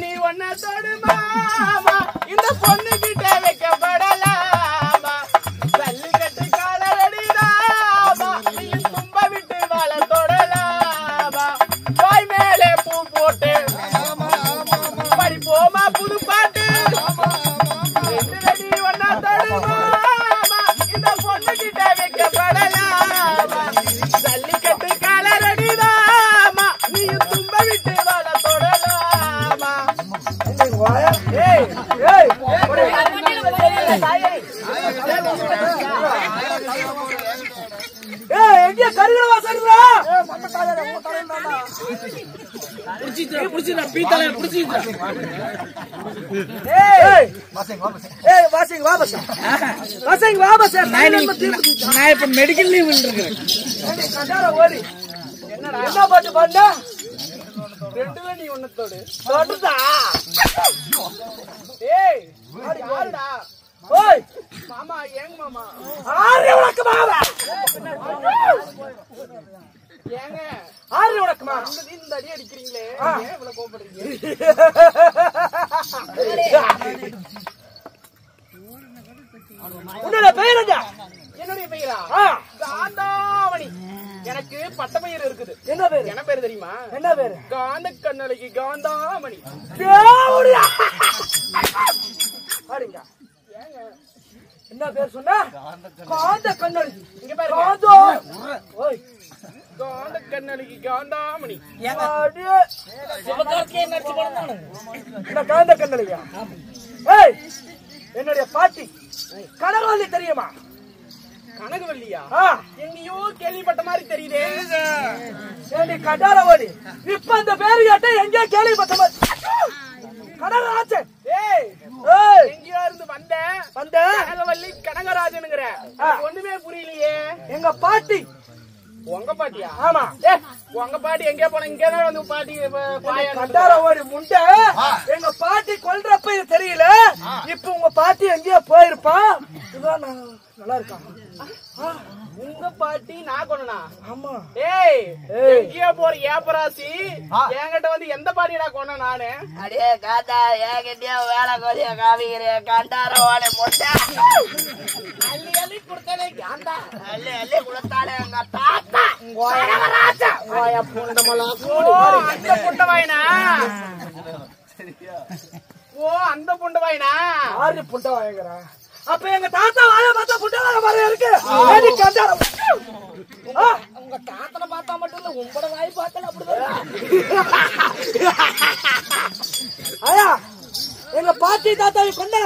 நீ ஒன்ன தொடுமாமா இந்த பொண்ணு கிட்ட வைக்கப்படலாமா ஜல்லிக்கட்டு காலடிதாமா நீ தும்ப விட்டு வாழ தொடலாமா வாய் மேலே பூ போட்டு படிப்போமா புது பாட்டு நீ ஒன்ன தொடுமாமா இந்த பொண்ணு கிட்ட வைக்கப்படலாமா ஜல்லிக்கட்டு காலடிதாமா நீ தும்ப விட்டு வாழ தொடலாமா. எங்க கருகிற வாசல்றா மெடிக்கல் லீவ் என்ன பாட்டு பாண்டா ரெண்டுல நீ ஒன்னத்தோடு தொடுதா. ஏய் யாருடா? ஓய் மாமா ஏங்க மாமா ஆறு உனக்கு மாமா ஏங்க ஆறு உனக்கு மாமா இந்த அடி அடிக்கிறீங்களே ஏன் இவ்வளவு கோபப்படுறீங்க? உன்னோட பெயர் என்ன? என்னுடைய பெயரா காந்தாமணி. எனக்கு பட்ட பெயர் இருக்குது. என்ன பேர்? என்ன பேர் தெரியுமா? என்ன பேரு? காந்த கண்ணழகி காந்தாமணி. என்ன பேர் சொன்ன? காந்த கண்ணழகி. இங்க பாரு காந்த கண்ணழகி காந்தாமணி. காந்த கண்ணழகியா? என்னுடைய பாட்டி கனகவல்லி தெரியுமா? கனகவல்லியா? எங்கேயோ கேள்விப்பட்ட மாதிரி தெரியுதே. கடாரவழி இப்ப அந்த பேரு கேட்ட எங்கேயோ கேள்விப்பட்ட மாதிரி கனகராஜ. எங்கேயோ இருந்து வந்த கனகவல்லி கனகராஜனுங்கிற ஒண்ணுமே புரியலையே. எங்க பாட்டி உங்க பாட்டியா? ஆமா. உங்க பாட்டி எங்கே போன? இங்கதான் வந்து பாட்டி கண்டார ஓடி முண்டை. எங்க பாட்டி கொல்றப்ப இது தெரியல. இப்ப உங்க பாட்டி எங்கேயோ போயிருப்பா. இதான் நல்லா இருக்கான். உங்க பாட்டி நான் கொண்டனா? ஆமா. ஏய் எங்கேயோ போற ஏப்பராசி என்கிட்ட வந்து எந்த பாட்டியடா கொண்ட நானு? அடே காத்தா ஏகிட்டே வேலை கோலிய காமிக்கிறேன் கண்டார ஓட முட்டை அள்ளி அள்ளி கொடுத்தனே காந்தா. அள்ளி அள்ளி கொடுத்தாலே எங்க தாத்தா அந்த புண்ட வாயினா? ஓ அந்த புண்ட வாயினா? ஆறு புண்டை வாங்குறா. அப்ப எங்க தாத்தா வாய பார்த்தா புண்டை வாங்க மாதிரி இருக்கு. உங்க தாத்தனை பார்த்தா மட்டும் இல்ல உங்களோட வாய் பார்த்தாலும் அப்படிதான். ஐயா எங்க பாட்டி தாத்தாவை கொண்டா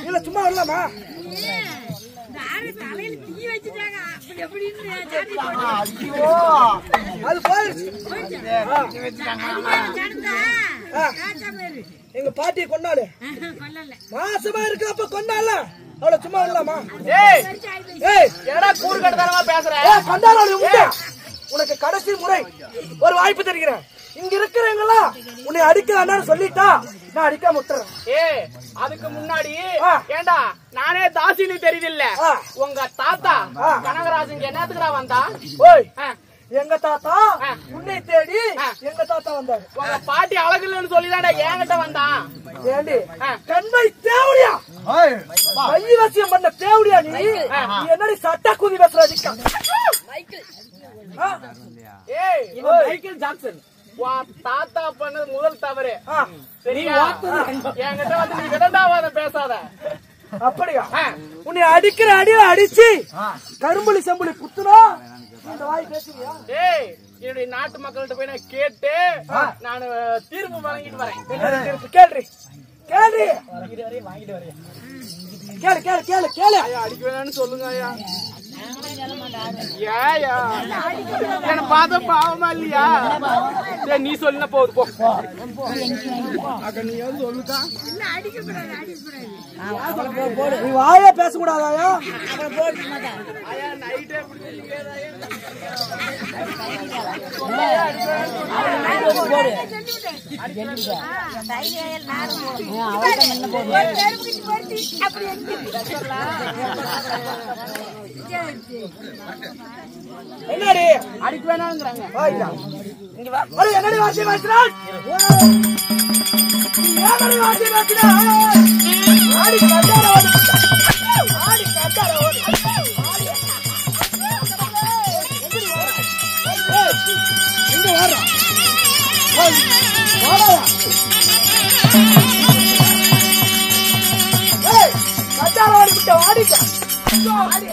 இல்ல சும்மா வரலாமா? அது போயிருச்சு. எங்க பாட்டியை கொண்டாடு. மாசமா இருக்கிறப்ப கொண்டாடல அவளை சும்மா வரலாமா? ஏய் ஏய் என்னடா கூறு கட்டதனமா பேசுற? கொண்டாட உனக்கு கடைசி முறை ஒரு வாய்ப்பு தருகிறேன். இங்க இருக்கிறவங்களா உன்னை அடிக்க வேண்டாம்னு சொல்லிட்டா நான் அடிக்காம விட்டுறேன். ஏய் அதுக்கு முன்னாடி ஏண்டா நானே தாசின்னு தெரியுதில்ல. உங்க தாத்தா கனகராஜன் என்னத்துக்குடா வந்தா? ஓய் எங்க தாத்தா உன்னை தேடி எங்க தாத்தா வந்தாரு. உங்க பாட்டி அழகு இல்லைன்னு சொல்லிதான்டா என்கிட்ட வந்தான். ஏண்டி கண்மை தேவடியா கைவசியம் பண்ண தேவடியா நீ? என்னடி சட்ட குதி பேசுறா? ஏய் மைக்கேல் ஜாக்சன் உன் தாத்தா பண்ணது முதல் தவறு சரியா? என்கிட்ட வந்து நீ விடண்டாவாதம் பேசாத. அப்படியா? உன்னை அடிக்கிற அடியில அடிச்சு கரும்புலி செம்புலி குத்துனா இந்த வாய் பேசுறியா? ஏய் என்னுடைய நாட்டு மக்கள்கிட்ட போய் நான் கேட்டு நான் தீர்ப்பு வாங்கிட்டு வரேன். கேள்றி கேள்றி கேளு கேளு கேளு கேளு. அடிக்க வேணாம்னு சொல்லுங்க ஐயா. ஏயா என்ன பார்த்த பாவமா இல்லையா? சரி நீ சொல்லினா போகுது போ. நீ வந்து சொல்லுதா? நீ வாயே பேசக்கூடாதாயா? ஐயா நைட்டே என்னடி அடிக்க வேணாங்கிறாங்க. இங்க வா. என்னடி வாசி பேசுறான்? என்னடி வாசி பேசுறான்? ஆடி கட்டார ஓடி ஆடி கட்டார ஓடி எங்க வாடா? வாடா. ஏய் கட்டார ஓடி விட்ட வாடிட்ட. ஆடி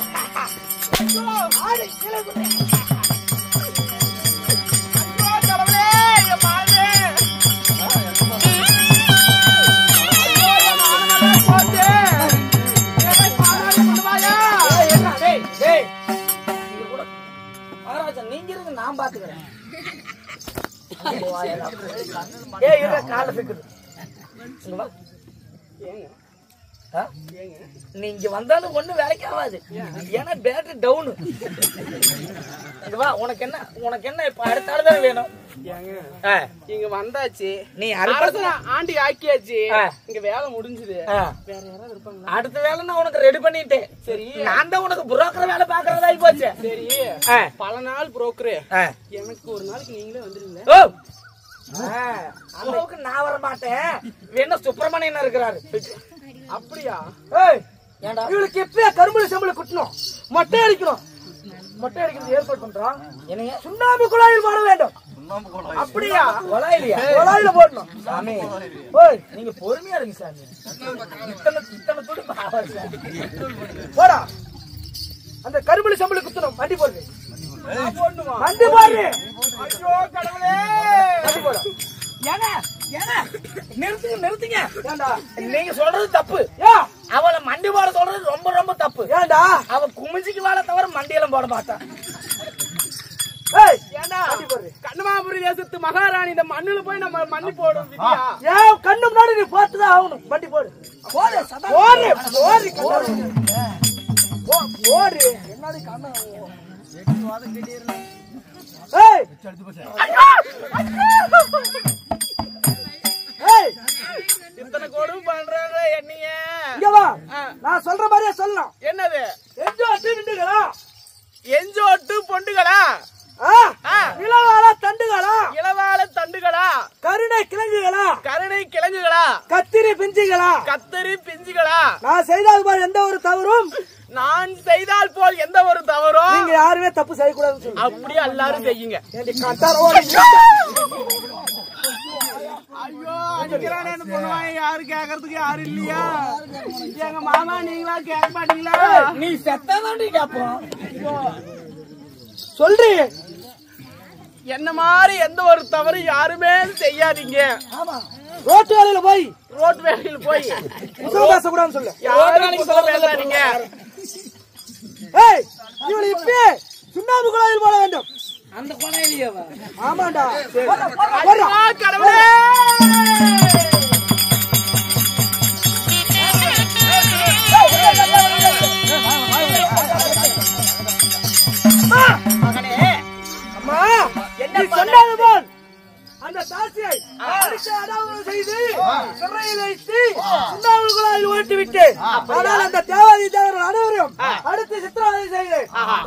ஆடி கீழே குடு. நான் பாத்துக்கிறேன். கால இருக்குது. நீ இங்க வந்தாலும் ஒண்ணு வேலைக்கு ஆகாது. ஏன்னா பேட்டரி டவுனு. உனக்கு என்ன இப்ப அடுத்த ஆள் தானே வேணும். இங்க வந்தாச்சு. நீ ஆண்டி ஆக்கியாச்சு. இங்க வேலை முடிஞ்சது. வேற யாராவது இருப்பாங்க? அடுத்த வேலை நான் உனக்கு ரெடி பண்ணிட்டேன். சரி நான் தான் உனக்கு புரோக்கர் வேலை பாக்குறதாயி போச்சு. சரி பல நாள் புரோக்கரு எனக்கு ஒரு நாளைக்கு நீங்களே வந்துருங்க. அளவுக்கு நான் வர மாட்டேன். வேணா சுப்பிரமணியன் இருக்கிறாரு. அப்படியா? இவளுக்கு எப்பயா கரும்புல செம்புல குட்டணும், மொட்டை அடிக்கணும். மொட்டை அடிக்கிறது ஏற்பாடு பண்றான். என்னைய சுண்ணாம்பு குழாயில் போட வேண்டும். அப்படியா? குழாயிலையா? குழாயில போடணும். சாமி ஓய் நீங்க பொறுமையா இருங்க சாமி. இத்தனை துடி போடா. அந்த கரும்புல செம்புல குத்தணும். வண்டி போடு. வண்டி போடு. ஐயோ கடவுளே. வண்டி போடு. நிறுத்துங்க. ஏண்டா நீங்க சொல்றது தப்பு. அவளை மண்டி போட சொல்றது ரொம்ப ரொம்ப தப்பு. ஏண்டா அவ குமிஞ்சிக்கு வாழ தவிர மண்டியெல்லாம் போட மாட்டான். கண்ணமாபுரி தேசத்து மகாராணி இந்த மண்ணுல போய் நம்ம மண்ணி போடும். கண்ணு முன்னாடி நீ பார்த்துதான் ஆகணும். வண்டி போடு. என்னடி கண்ணு இத்தனை கொடுமை பண்றாங்க என்னைய. நான் சொல்ற மாதிரியே சொல்லலாம். என்னது? எஞ்சோட்டு எஞ்சோட்டு பொண்டுகளா? இளவால தண்டுகளா? இளவால தண்டுகளா? கருணை கிழங்குகளா? கருணை கிழங்குகளா? கத்திரி பிஞ்சுகளா? கத்தரி பிஞ்சுகளா? நான் செய்தால் போல் எந்த ஒரு தவறும் நான் செய்தால் போல் எந்த ஒரு தவறும் நீங்க யாருமே தப்பு செய்யக்கூடாதுன்னு சொல்லுங்க. அப்படியே எல்லாரும் செய்யுங்க. ஐயோ அடிக்கிறானேன்னு பண்ணுவாங்க. யாரு கேக்குறதுக்கு யாரு இல்லையா? எங்க மாமா நீங்களா கேட்க மாட்டீங்களா? நீ செத்தாதாண்டி கேப்போம். சொல்றீ என்ன மாதிரி எந்த ஒரு தவறு யாருமே செய்யாதீங்க. ரோட்டு வேலையில போய் ரோட் வேலையில போய் பேசக்கூடாதுன்னு சொல்லு. யாரும் சொல்ல பேசாதீங்க. இவளை இப்பயே சுண்ணாம்பு குழாயில் போட வேண்டும். அந்த கொலையிலேயே ஆமாண்டா. கடவுளே சொன்னது போல் அந்த தாசியை அதாவது செய்து சிறையில் வைத்து சுண்ணாம்பு குழாயில் ஓட்டி விட்டு ஆனால் அந்த தேவாதி தேவர்கள் அனைவரும் அடுத்து சித்திரவதை செய்து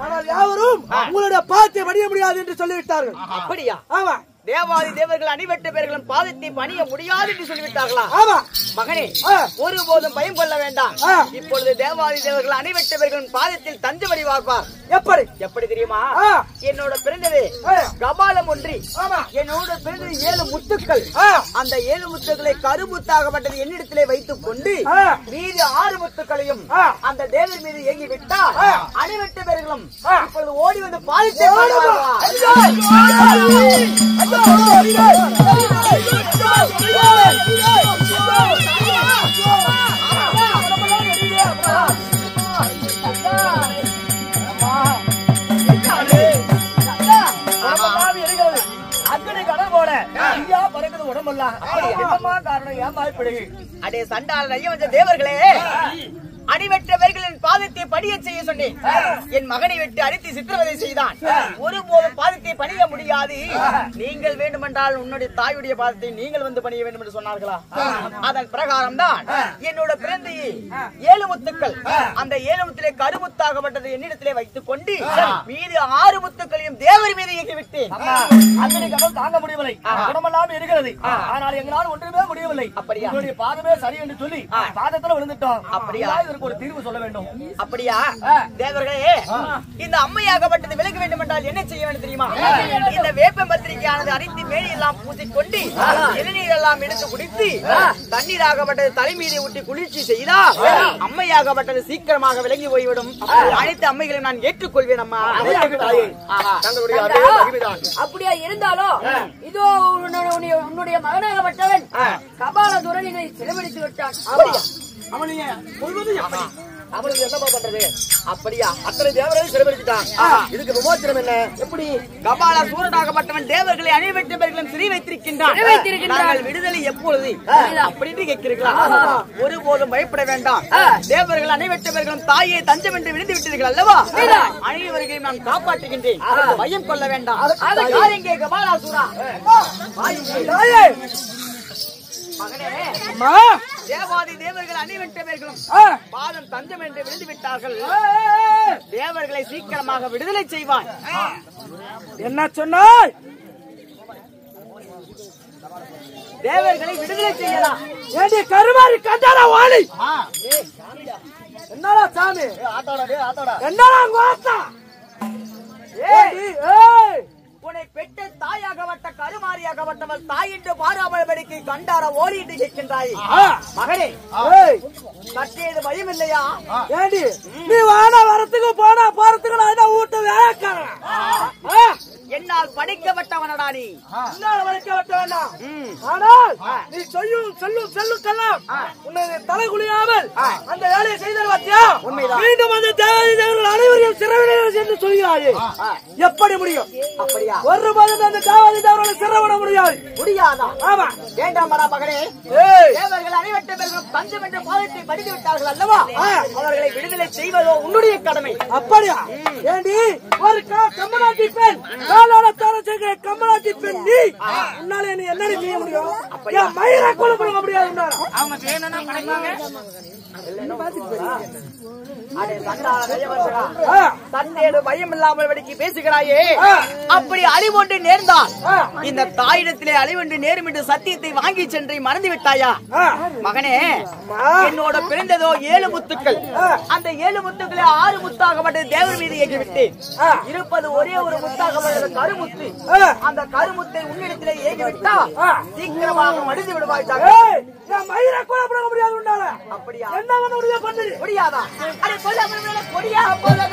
ஆனால் யாவரும் உங்களுடைய பாத்தை பணிய முடியாது என்று சொல்லிவிட்டார்கள். அப்படியா? ஆமா. தேவாதி தேவர்கள் அணிவெட்ட பேர்களும் பாதத்தை பணிய முடியாது என்று சொல்லிவிட்டார்களா? ஆமா. மகனே, ஒருபோதும் பயம் கொள்ள வேண்டாம். இப்பொழுது தேவாதி தேவர்கள் அணிவெட்ட பேர்களும் பாதத்தில் தஞ்சமடி வார்ப்பார். எப்படி எப்படி தெரியுமா? என்னோட பிறந்தது கபாலம் ஒன்றி, என்னோட பிறந்தது 7 முத்துக்கள். அந்த 7 முத்துக்களை கருமுத்தாகப்பட்டது என்னிடத்திலே வைத்துக் கொண்டு மீது 6 முத்துக்களையும் அந்த தேவர் மீது இயங்கி விட்டால் அணிவெட்ட பேர்களும் இப்பொழுது ஓடி வந்து பாதத்தை அடே சண்டாள தேவர்களே, அடிவற்றவர்களின் பாதத்தை படிய செய்ய சொன்னேன். என் மகனை விட்டு அடித்து சித்திரவதை செய்தான். ஒருபோதும் பாதத்தை பணிய முடியாது. நீங்கள் வேண்டுமென்றால் உன்னுடைய தாயுடைய பாதத்தை நீங்கள் வந்து பணிய வேண்டும் என்று சொன்னார்களா? அதன் பிரகாரம் தான் என்னோட பிறந்த 7 முத்துக்கள் அந்த 7 முத்திலே கருமுத்தாகப்பட்டது என்னிடத்திலே வைத்துக் கொண்டு மீது 6 முத்துக்களையும் தேவர் மீது இயக்கி விட்டேன். அத்தனை கடன் தாங்க முடியவில்லை. உடம்பெல்லாம் இருக்கிறது. ஆனால் எங்களால் ஒன்றுமே முடியவில்லை. அப்படியா? உங்களுடைய பாதமே சரி என்று சொல்லி பாதத்துல விழுந்துட்டோம். அப்படியா? ஒரு தீர்வு சொல்ல வேண்டும். அப்படியா? தேவர்களே, இந்த அம்மையாகப்பட்டது விலக வேண்டும் என்றால் என்ன செய்ய வேண்டும் தெரியுமா? இந்த வேப்ப பத்திரிகையானது அரித்து மேடி எல்லாம் பூசிக்கொண்டு இளநீர் எல்லாம் எடுத்து குடித்து தண்ணீராகப்பட்டது தலைமீதை ஊட்டி குளிர்ச்சி செய்தால் அம்மையாகப்பட்டது சீக்கிரமாக விலகி போய்விடும். அனைத்து அம்மைகளையும் நான் ஏற்றுக்கொள்வேன். அம்மா, அப்படியா இருந்தாலும் இதோ உன்னுடைய மகனாகப்பட்டவன் கபாலதுரன் எங்களை சிறைபிடித்து விட்டான். அவனுக்கு என்னமா பண்றது? அப்படியா? அத்தனை தேவர்களையும் சிறைபிடிச்சுட்டான். இதுக்கு விமோச்சனம் என்ன? எப்படி? கபால சூரனாகப்பட்டவன் தேவர்களை அனைவர்களும் சிறை வைத்திருக்கின்றான். நாங்கள் விடுதலை எப்பொழுது அப்படின்னு கேட்கிறீர்களா? ஒருபோதும் பயப்பட வேண்டாம். தேவர்கள் அனைவர்களும் தாயை தஞ்சம் என்று விழுந்து விட்டீர்கள் அல்லவா? அனைவர்களையும் நான் காப்பாற்றுகின்றேன். பயம் கொள்ள வேண்டாம். யார் எங்கே கபாலாசூரா? தேவாதி தேவர்கள் அணிவெட்டவர்களும் பாதம் தஞ்சம் என்று விழுந்து விட்டார்கள். தேவர்களை சீக்கிரமாக விடுதலை செய்வான். என்ன சொன்னாய்? தேவர்களை விடுதலை செய்யலாம். ஏண்டி கருமாரி கண்டாரா வாணி? என்னடா சாமி? என்னடா கோத்தா? உன்னை பெற்ற தாயாகப்பட்ட கருமாரியாகப்பட்டவள் தாய் என்று பாராமபடிக்கு கண்டார ஓடிட்டு கேட்கின்றாய். மகனே, சற்றேது பயம் இல்லையா? ஏண்டி நீ வாடா வரத்துக்கு போனா போறதுக்கு நான் ஊட்ட வேலைக்காரன். என்னால் படிக்கப்பட்டவனடா நீ. என்னால் படிக்கப்பட்டவனா? ஆனால் நீ சொல்லுக்கெல்லாம் உன்னை தலைகுலியாமல் அந்த வேலையை செய்தார் பாத்தியா? உண்மைதான். மீண்டும் அந்த தேவர்கள் அனைவரையும் சிறையில் என்று சொல்கிறாயே எப்படி முடியும்? அப்படியா? ஒரு மாதம் அந்த தேவாதி தேவர்களை சிறவிட முடியாது. முடியாதா? ஆமா. வேண்டாமடா மகனே, தேவர்கள் அனைவற்ற பேர்களும் பஞ்சம் என்ற பாதத்தை படித்து விட்டார்கள் அல்லவா? அவர்களை விடுதலை செய்வதோ உன்னுடைய கடமை. அப்படியா? ஏண்டி ஒரு கம்மநாட்டி பெண் காலாளத்தான செய்கிற கம்மநாட்டி பெண் நீ உன்னால என்ன செய்ய முடியும்? என் மயிரை கொலை பண்ண முடியாது. அவங்க வேணும்னா கிடைப்பாங்க. தன்னேடு பயம் இல்லாமல் வடிக்கி பேசுகிறாயே, அப்படி அழிவொன்று நேர்ந்தால் இந்த தாயிடத்திலே அழிவொன்று நேரும் என்று சத்தியத்தை வாங்கி சென்று மறந்து விட்டாயா? மகனே, என்னோட பிறந்ததோ 7 முத்துக்கள். அந்த 7 முத்துக்களை 6 முத்தாகப்பட்ட தேவர் மீது ஏகிவிட்டேன். இருப்பது ஒரே ஒரு முத்தாகப்பட்ட கருமுத்து. அந்த கருமுத்தை உன்னிடத்திலே ஏகிவிட்டா சீக்கிரமாக மடிந்து விடுவாய். மயிரை கொலை பண்ண முடியாது. அப்படியா? என்ன பண்ண முடியும்? பண்ணு முடியாதா? அதை கொல்ல கொடியா போதே.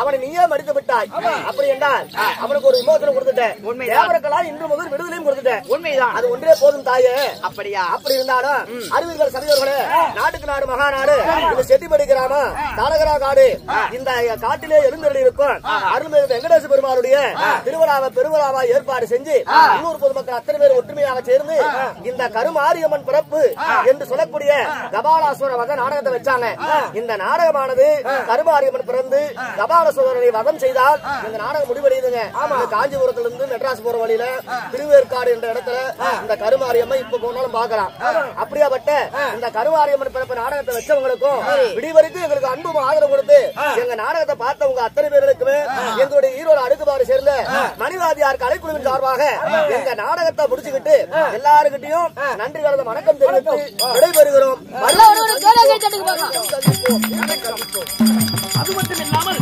அவனை நீயே மடித்து விட்டாய். அப்படி என்றால் அவனுக்கு ஒரு விமோசனம் கொடுத்துட்டேன். தேவர்களால் இன்று முதல் விடுதலையும் கொடுத்துட்டேன். உண்மைதான். அது ஒன்றே போதும் தாயே. அப்படியா? அப்படி இருந்தாலும் அறிவியல் சபையோர்களே, நாட்டுக்கு நாடு மகாநாடு இந்த செட்டிப்படி கிராமம் தாரகரா காடு, இந்த காட்டிலே எழுந்தருளி இருக்கும் அருள்மிகு வெங்கடேச பெருமாளுடைய பெருவிழாவை ஏற்பாடு செஞ்சு உள்ளூர் பொதுமக்கள் அத்தனை பேர் ஒற்றுமையாக சேர்ந்து இந்த கருமாரியம்மன் பிறப்பு என்று சொல்லக்கூடிய கபாலாசுர வத நாடகத்தை வச்சாங்க. இந்த நாடகமானது கருமாரியம்மன் பிறந்து கபாலசுரனை வதம் செய்தால் இந்த நாடகம் முடிவடையுதுங்க. காஞ்சிபுரத்துல இருந்து மெட்ராஸ் போற வழியில திருவேற்காடு என்ற இடத்துல இந்த கருமாரியம்மன் இப்ப போனாலும் பாக்கலாம். அப்படியாப்பட்ட இந்த கருமாரியம்மன் பிறப்பு நாடகத்தை வச்சவங்களுக்கும் விடிவரைக்கும் எங்களுக்கு அன்பும் ஆதரவு கொடுத்து எங்க நாடகத்தை பார்த்தவங்க அத்தனை பேர்களுக்குமே எங்களுடைய ஈரோடு அடுக்குபாடு சேர்ந்த மணிவாதியார் கலைக்குழுவின் சார்பாக எங்க நாடகத்தை முடிச்சுக்கிட்டு எல்லாருக்கிட்டையும் நன்றி கலந்த வணக்கம் தெரிவித்து விடைபெறுகிறோம். ஒரு கேள்வி கேட்டுக்கு பார்க்கலாம். அது மட்டும் இல்லாமல்